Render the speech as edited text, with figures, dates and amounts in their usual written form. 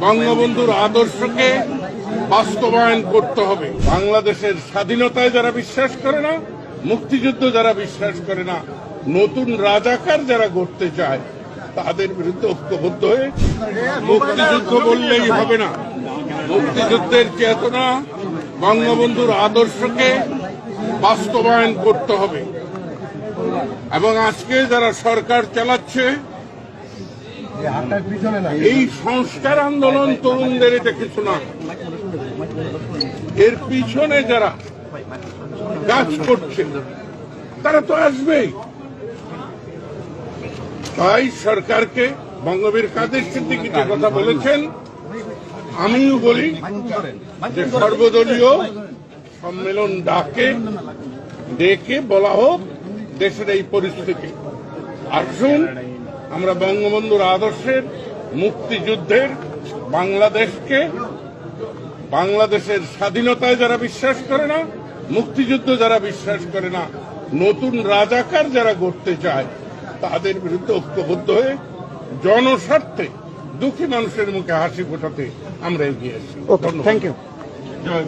বঙ্গবন্ধুর আদর্শকে বাস্তবায়ন করতে হবে। বাংলাদেশের স্বাধীনতায় যারা বিশ্বাস করে না, মুক্তিযুদ্ধ যারা বিশ্বাস করে না, নতুন রাজাকার যারা গড়তে চায়, তাদের বিরুদ্ধে ঐক্যবদ্ধ হয়ে মুক্তিযুদ্ধ বললেই হবে না। মুক্তিযুদ্ধের চেতনা, বঙ্গবন্ধুর আদর্শকে বাস্তবায়ন করতে হবে। এবং আজকে যারা সরকার চালাচ্ছে, এই সংস্কার আন্দোলন তরুণদের এটা কিছু না, এর পিছনে যারা কাজ করছে তারা তো আসবেই। তাই সরকারকে, বঙ্গবীর কাদের সিদ্দিকী যে কথা বলেছেন, আমিও বলি যে সর্বদলীয় সম্মেলন ডেকে বলা হোক দেশের এই পরিস্থিতি। আসুন আমরা বঙ্গবন্ধুর আদর্শের, মুক্তিযুদ্ধের, বাংলাদেশের স্বাধীনতায় যারা বিশ্বাস করে না, মুক্তিযুদ্ধ যারা বিশ্বাস করে না, নতুন রাজাকার যারা গড়তে চায়, তাদের বিরুদ্ধে ঐক্যবদ্ধ হয়ে জনস্বার্থে দুঃখী মানুষের মুখে হাসি ফোটাতে আমরা এগিয়ে আসি। Thank you. জয়